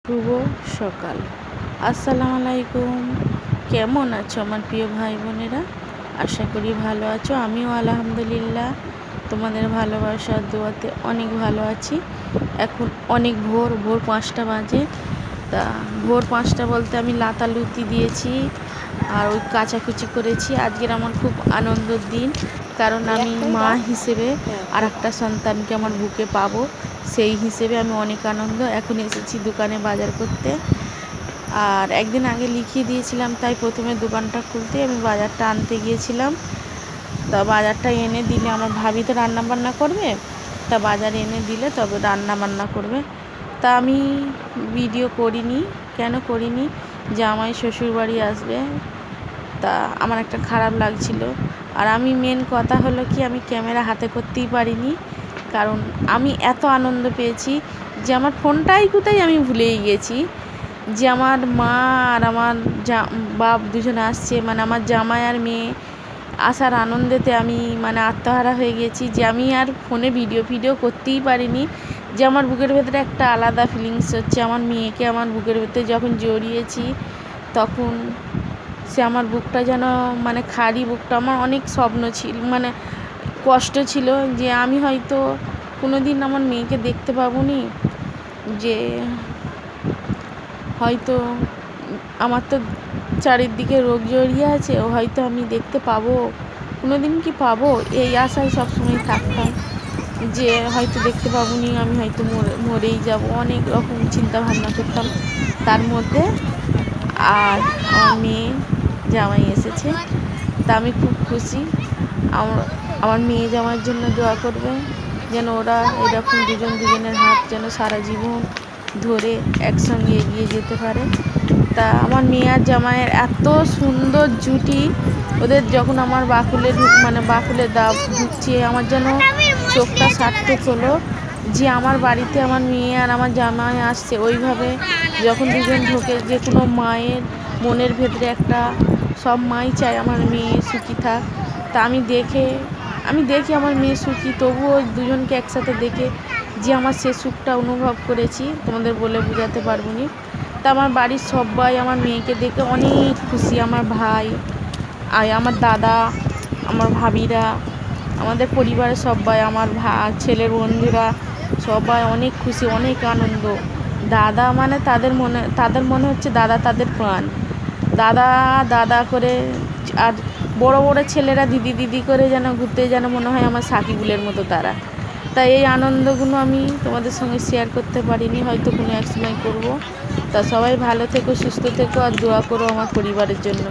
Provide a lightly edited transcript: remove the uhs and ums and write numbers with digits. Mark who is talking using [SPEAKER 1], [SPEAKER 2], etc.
[SPEAKER 1] শুভ সকাল। আসসালামু আলাইকুম। কেমন আছো আমার প্রিয় ভাই বোনেরা? আশা করি ভালো আছো। আমিও আলহামদুলিল্লাহ তোমাদের ভালোবাসার দোয়াতে অনেক ভালো আছি। এখন অনেক ভোর 5টা বাজে। তা ভোর 5টা বলতে আমি লাতালুতি দিয়েছি আর ওই কাচাকুচি করেছি। আজকের আমার খুব আনন্দের দিন, কারণ আমি মা হিসেবে আর একটা সন্তানকে আমার বুকে পাবো, সেই হিসেবে আমি অনেক আনন্দ। এখন এসেছি দোকানে বাজার করতে, আর একদিন আগে লিখিয়ে দিয়েছিলাম, তাই প্রথমে দোকানটা খুলতে আমি বাজারটা আনতে গিয়েছিলাম। তা বাজারটা এনে দিলে আমার ভাবি তো রান্না বান্না করবে, তা বাজার এনে দিলে তবে রান্না বান্না করবে। তা আমি ভিডিও করিনি। কেন করিনি? জামাই শ্বশুরবাড়ি আসবে, তা আমার একটা খারাপ লাগছিল। আর আমি মেন কথা হলো কি, আমি ক্যামেরা হাতে করতেই পারিনি, কারণ আমি এত আনন্দ পেয়েছি যে আমার ফোনটাই কোথায় আমি ভুলেই গেছি যে আমার মা আর আমার বাপ দুজনে আসছে, মানে আমার জামাই আর মেয়ে আসার আনন্দেতে আমি আত্মহারা হয়ে গেছি, যে আমি আর ফোনে ভিডিও করতেই পারিনি। যে আমার বুকের ভেতরে একটা আলাদা ফিলিংস হচ্ছে। আমার মেয়েকে আমার বুকের ভেতরে যখন জড়িয়েছি, তখন সে আমার বুকটা যেন খালি বুকটা, আমার অনেক স্বপ্ন ছিল, কষ্ট ছিল যে আমি হয়তো কোনো দিন আমার মেয়েকে দেখতে পাবো নি, যে হয়তো আমার তো চারিদিকে রোগ জড়িয়ে আছে, ও হয়তো আমি দেখতে পাবো, কোনো দিন কি পাবো, এই আশায় সবসময় থাকতাম যে হয়তো দেখতে পাবো নি, আমি হয়তো মরেই যাব। অনেক রকম চিন্তা ভাবনা করতাম তার মধ্যে। আর আমার মেয়ে জামাই এসেছে, তা আমি খুব খুশি। আমার মেয়ে জামাইয়ের জন্য দোয়া করবে, যেন ওরা এরকম দুজনের হাত যেন সারা জীবন ধরে একসঙ্গে এগিয়ে যেতে পারে। তা আমার মেয়ে আর জামাইয়ের এত সুন্দর জুটি, ওদের যখন আমার বাকুলে ঢুকছে, আমার যেন চোখটা সার্থক হলো যে আমার বাড়িতে আমার মেয়ে আর আমার জামাই আসছে। ওইভাবে যখন দুজন ঢোকে, যে কোনো মায়ের মনের ভেতরে একটা, সব মাই চায় আমার মেয়ে সুখী থাক। তা আমি দেখি আমার মেয়ে সুখী, তবুও দুজনকে একসাথে দেখে যে আমার সে সুখটা অনুভব করেছি তোমাদের বলে বোঝাতে পারবো না। তা আমার বাড়ির সবাই আমার মেয়েকে দেখে অনেক খুশি। আমার ভাই, আমার দাদা, আমার ভাবিরা, আমাদের পরিবারের সবাই, আমার ছেলের বন্ধুরা সবাই অনেক খুশি, অনেক আনন্দ। দাদা তাদের মনে হচ্ছে দাদা তাদের প্রাণ। দাদা দাদা করে, আর বড় বড় ছেলেরা দিদি দিদি করে যেন ঘুরতে, যেন মনে হয় আমার সাকিবুলের মতো তারা। তাই এই আনন্দগুলো আমি তোমাদের সঙ্গে শেয়ার করতে পারিনি, হয়তো কোনো এক সময় করবো। তা সবাই ভালো থেকো, সুস্থ থেকো, আর দোয়া করো আমার পরিবারের জন্য।